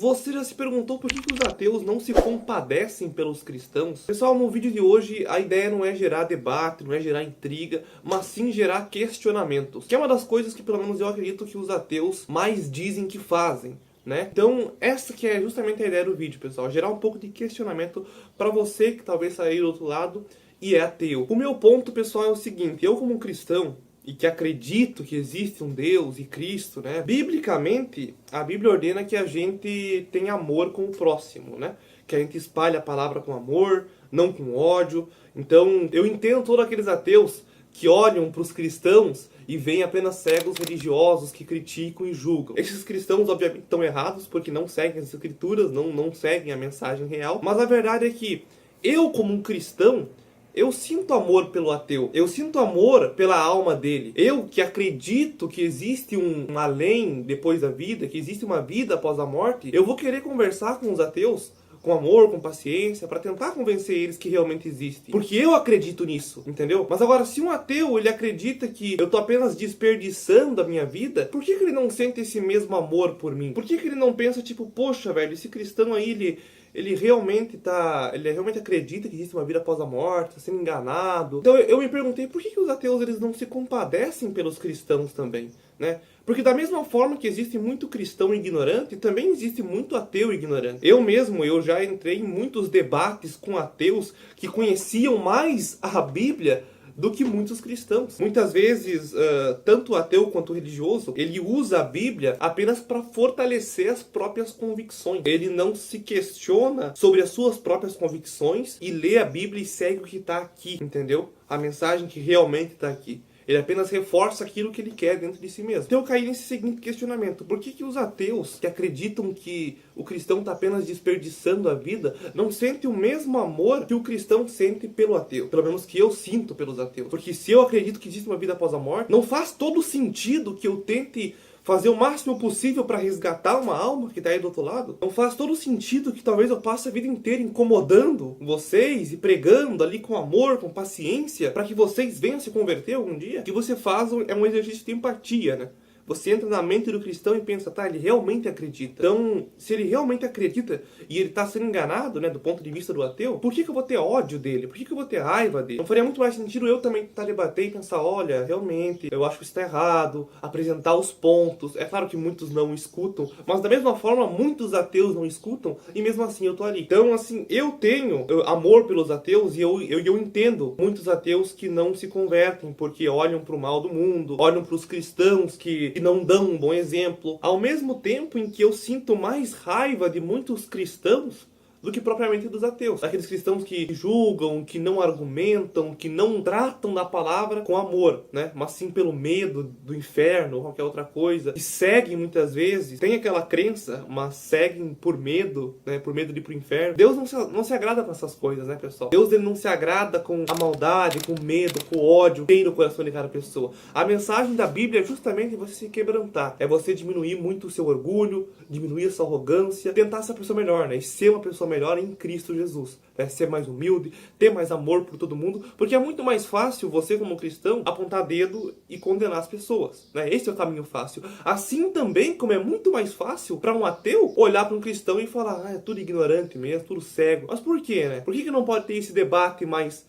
Você já se perguntou por que os ateus não se compadecem pelos cristãos? Pessoal, no vídeo de hoje a ideia não é gerar debate, não é gerar intriga, mas sim gerar questionamentos. Que é uma das coisas que pelo menos eu acredito que os ateus mais dizem que fazem, né? Então essa que é justamente a ideia do vídeo, pessoal. Gerar um pouco de questionamento para você que talvez saia do outro lado e é ateu. O meu ponto, pessoal, é o seguinte. Eu como cristão, e que acredito que existe um Deus e Cristo, né? Biblicamente, a Bíblia ordena que a gente tenha amor com o próximo, né? Que a gente espalhe a palavra com amor, não com ódio. Então, eu entendo todos aqueles ateus que olham para os cristãos e veem apenas cegos religiosos que criticam e julgam. Esses cristãos, obviamente, estão errados porque não seguem as escrituras, não seguem a mensagem real. Mas a verdade é que eu, como um cristão, eu sinto amor pelo ateu, eu sinto amor pela alma dele. Eu que acredito que existe um além depois da vida, que existe uma vida após a morte, eu vou querer conversar com os ateus com amor, com paciência, para tentar convencer eles que realmente existe. Porque eu acredito nisso, entendeu? Mas agora, se um ateu, ele acredita que eu tô apenas desperdiçando a minha vida, por que ele não sente esse mesmo amor por mim? Por que ele não pensa, tipo, poxa, velho, esse cristão aí, ele realmente acredita que existe uma vida após a morte, tá sendo enganado. Então eu me perguntei, por que os ateus eles não se compadecem pelos cristãos também, né? Porque da mesma forma que existe muito cristão ignorante, também existe muito ateu ignorante. Eu já entrei em muitos debates com ateus que conheciam mais a Bíblia do que muitos cristãos. Muitas vezes, tanto o ateu quanto o religioso, ele usa a Bíblia apenas para fortalecer as próprias convicções. Ele não se questiona sobre as suas próprias convicções e lê a Bíblia e segue o que está aqui, entendeu? A mensagem que realmente está aqui. Ele apenas reforça aquilo que ele quer dentro de si mesmo. Então eu caí nesse seguinte questionamento. Por que os ateus que acreditam que o cristão está apenas desperdiçando a vida não sentem o mesmo amor que o cristão sente pelo ateu? Pelo menos que eu sinto pelos ateus. Porque se eu acredito que existe uma vida após a morte, não faz todo sentido que eu tente fazer o máximo possível para resgatar uma alma que está aí do outro lado. Não faz todo sentido que talvez eu passe a vida inteira incomodando vocês e pregando ali com amor, com paciência, para que vocês venham se converter algum dia. O que você faz é um exercício de empatia, né? Você entra na mente do cristão e pensa, tá, ele realmente acredita. Então, se ele realmente acredita e ele está sendo enganado, né, do ponto de vista do ateu, por que eu vou ter ódio dele? Por que eu vou ter raiva dele? Não faria muito mais sentido eu também tentar debater e pensar, olha, realmente, eu acho que isso está errado, apresentar os pontos. É claro que muitos não escutam, mas da mesma forma, muitos ateus não escutam e mesmo assim eu tô ali. Então, assim, eu tenho amor pelos ateus e eu entendo muitos ateus que não se convertem porque olham para o mal do mundo, olham para os cristãos que não dão um bom exemplo. Ao mesmo tempo em que eu sinto mais raiva de muitos cristãos do que propriamente dos ateus. Aqueles cristãos que julgam, que não argumentam, que não tratam da palavra com amor, né? Mas sim pelo medo do inferno ou qualquer outra coisa. Que seguem muitas vezes, têm aquela crença, mas seguem por medo, né? Por medo de ir pro inferno. Deus não se agrada com essas coisas, né, pessoal? Deus ele não se agrada com a maldade, com o medo, com o ódio que tem no coração de cada pessoa. A mensagem da Bíblia é justamente você se quebrantar. É você diminuir muito o seu orgulho, diminuir a sua arrogância, tentar ser uma pessoa melhor, né? E ser uma pessoa melhor em Cristo Jesus, né? Ser mais humilde, ter mais amor por todo mundo, porque é muito mais fácil você como cristão apontar dedo e condenar as pessoas, né? Esse é o caminho fácil. Assim também como é muito mais fácil para um ateu olhar para um cristão e falar, é tudo ignorante mesmo, tudo cego. Mas por quê, né? Por que não pode ter esse debate mais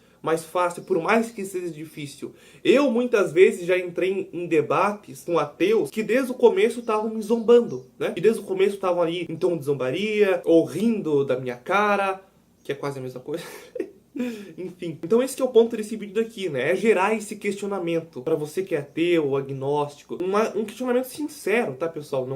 fácil, por mais que seja difícil? Eu muitas vezes já entrei em debates com ateus que desde o começo estavam me zombando, né? Que desde o começo estavam ali em tom de zombaria, ou rindo da minha cara, que é quase a mesma coisa. Enfim, então esse que é o ponto desse vídeo daqui, né? É gerar esse questionamento para você que é ateu ou agnóstico, um questionamento sincero, tá, pessoal?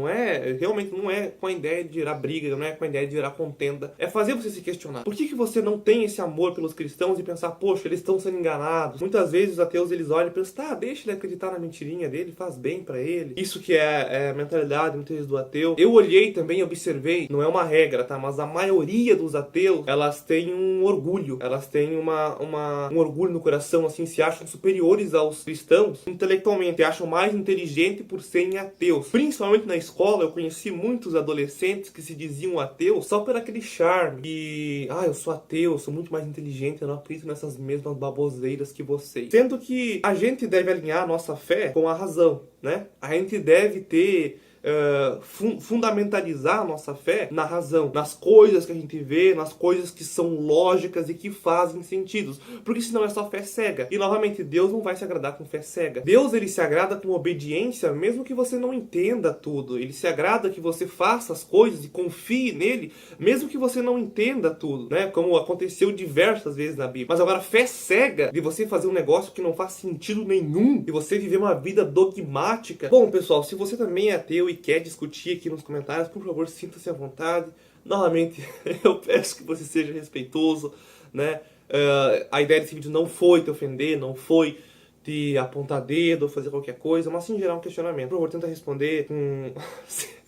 Realmente não é com a ideia de gerar briga, não é com a ideia de gerar contenda, é fazer você se questionar. Por que você não tem esse amor pelos cristãos e pensar, poxa, eles estão sendo enganados? Muitas vezes os ateus, eles olham e pensam, tá, deixa ele acreditar na mentirinha dele, faz bem para ele. Isso que é a mentalidade, muitas vezes, do ateu. Eu olhei também, observei, não é uma regra, tá? Mas a maioria dos ateus, elas têm um orgulho, elas têm um orgulho no coração, assim, se acham superiores aos cristãos intelectualmente, se acham mais inteligentes por serem ateus. Principalmente na escola, eu conheci muitos adolescentes que se diziam ateus só por aquele charme e, eu sou ateu, eu sou muito mais inteligente, eu não acredito nessas mesmas baboseiras que vocês. Sendo que a gente deve alinhar a nossa fé com a razão, né? A gente deve ter fundamentalizar a nossa fé na razão, nas coisas que a gente vê, nas coisas que são lógicas e que fazem sentido. Porque senão é só fé cega. E novamente, Deus não vai se agradar com fé cega. Deus, ele se agrada com obediência, mesmo que você não entenda tudo. Ele se agrada que você faça as coisas e confie nele, mesmo que você não entenda tudo, né? Como aconteceu diversas vezes na Bíblia. Mas agora, fé cega de você fazer um negócio que não faz sentido nenhum, de você viver uma vida dogmática. Bom, pessoal, se você também é ateu e quer discutir aqui nos comentários, por favor, sinta-se à vontade. Novamente, eu peço que você seja respeitoso, né? A ideia desse vídeo não foi te ofender, não foi te apontar dedo ou fazer qualquer coisa, mas sim gerar um questionamento. Por favor, tenta responder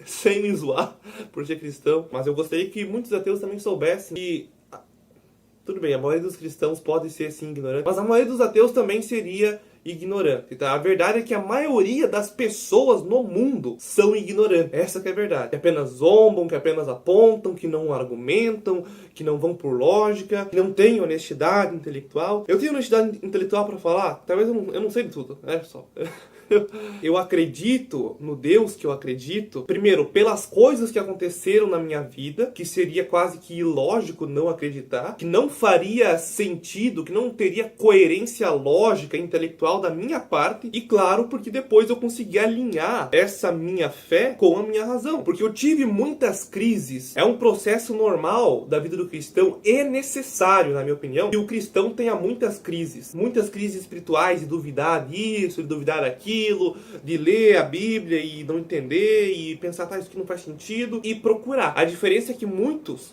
sem me zoar por ser cristão, mas eu gostaria que muitos ateus também soubessem que tudo bem, a maioria dos cristãos pode ser sim ignorante, mas a maioria dos ateus também seria ignorante, tá? A verdade é que a maioria das pessoas no mundo são ignorantes. Essa que é a verdade. Que apenas zombam, que apenas apontam, que não argumentam, que não vão por lógica, que não têm honestidade intelectual. Eu tenho honestidade intelectual para falar? Talvez eu não sei de tudo, né, pessoal? Eu acredito no Deus que eu acredito, primeiro, pelas coisas que aconteceram na minha vida, que seria quase que ilógico não acreditar, que não faria sentido, que não teria coerência lógica, intelectual da minha parte, e claro, porque depois eu consegui alinhar essa minha fé com a minha razão, porque eu tive muitas crises. É um processo normal da vida do cristão e necessário, na minha opinião, que o cristão tenha muitas crises espirituais, de duvidar disso, de duvidar daquilo, de ler a Bíblia e não entender e pensar, tá, isso aqui não faz sentido, e procurar. A diferença é que muitas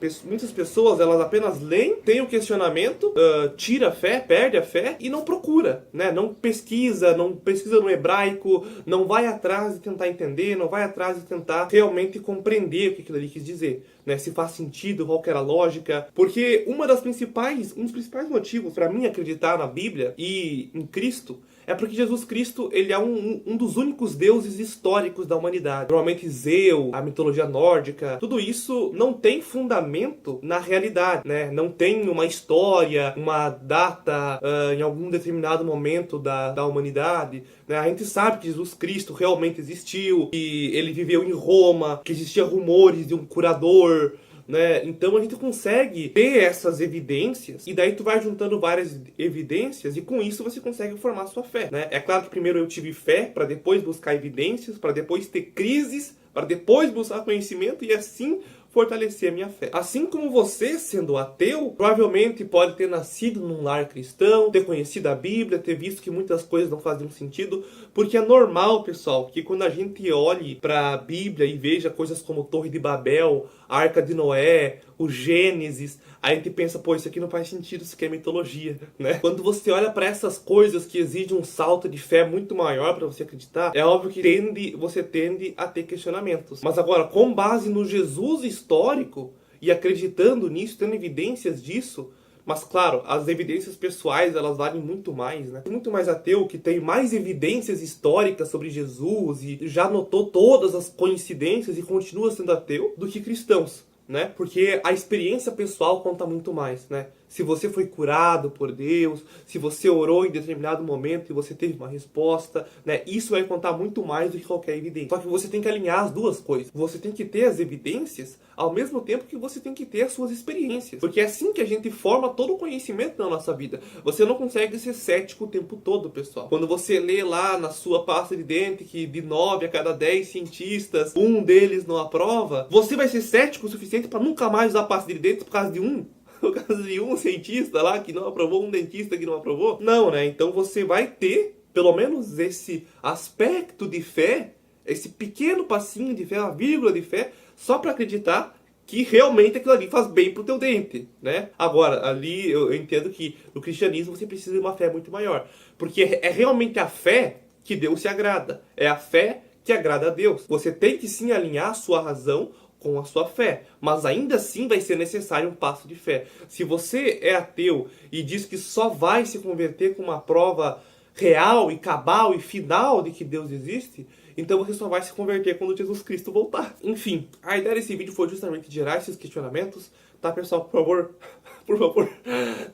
pessoas, elas apenas leem, tem o questionamento, tira a fé, perde a fé e não procura, né? Não pesquisa no hebraico, não vai atrás de tentar entender, não vai atrás de tentar realmente compreender o que aquilo ali quis dizer, né? Se faz sentido, qual que era a lógica. Porque um dos principais motivos para mim acreditar na Bíblia e em Cristo é porque Jesus Cristo, ele é um dos únicos deuses históricos da humanidade. Normalmente Zeus, a mitologia nórdica, tudo isso não tem fundamento na realidade, né? Não tem uma história, uma data em algum determinado momento da humanidade, né? A gente sabe que Jesus Cristo realmente existiu, que ele viveu em Roma, que existia rumores de um curador, né? Então a gente consegue ter essas evidências, e daí tu vai juntando várias evidências e com isso você consegue formar sua fé, né? É claro que primeiro eu tive fé para depois buscar evidências, para depois ter crises, para depois buscar conhecimento e assim fortalecer a minha fé. Assim como você, sendo ateu, provavelmente pode ter nascido num lar cristão, ter conhecido a Bíblia, ter visto que muitas coisas não faziam sentido, porque é normal, pessoal, que quando a gente olhe para a Bíblia e veja coisas como Torre de Babel, a Arca de Noé, o Gênesis, a gente pensa, pô, isso aqui não faz sentido, isso aqui é mitologia, né? Quando você olha para essas coisas que exigem um salto de fé muito maior para você acreditar, é óbvio que você tende a ter questionamentos. Mas agora, com base no Jesus histórico e acreditando nisso, tendo evidências disso, mas claro, as evidências pessoais, elas valem muito mais, né? Tem muito mais ateu que tem mais evidências históricas sobre Jesus e já notou todas as coincidências e continua sendo ateu do que cristãos, né? Porque a experiência pessoal conta muito mais, né? Se você foi curado por Deus, se você orou em determinado momento e você teve uma resposta, né? Isso vai contar muito mais do que qualquer evidência. Só que você tem que alinhar as duas coisas. Você tem que ter as evidências ao mesmo tempo que você tem que ter as suas experiências. Porque é assim que a gente forma todo o conhecimento na nossa vida. Você não consegue ser cético o tempo todo, pessoal. Quando você lê lá na sua pasta de dente que de 9 a cada 10 cientistas, um deles não aprova, você vai ser cético o suficiente para nunca mais usar pasta de dente por causa de um? Por causa de um cientista lá que não aprovou, um dentista que não aprovou? Não, né? Então você vai ter, pelo menos, esse aspecto de fé, esse pequeno passinho de fé, uma vírgula de fé, só para acreditar que realmente aquilo ali faz bem pro teu dente, né? Agora, ali eu entendo que no cristianismo você precisa de uma fé muito maior. Porque é realmente a fé que Deus se agrada. É a fé que agrada a Deus. Você tem que sim alinhar a sua razão com a sua fé, mas ainda assim vai ser necessário um passo de fé. Se você é ateu e diz que só vai se converter com uma prova real e cabal e final de que Deus existe, então você só vai se converter quando Jesus Cristo voltar. Enfim, a ideia desse vídeo foi justamente gerar esses questionamentos, tá, pessoal? Por favor,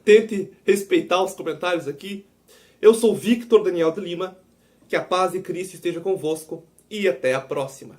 tente respeitar os comentários aqui. Eu sou Victor Daniel de Lima, que a paz de Cristo esteja convosco e até a próxima.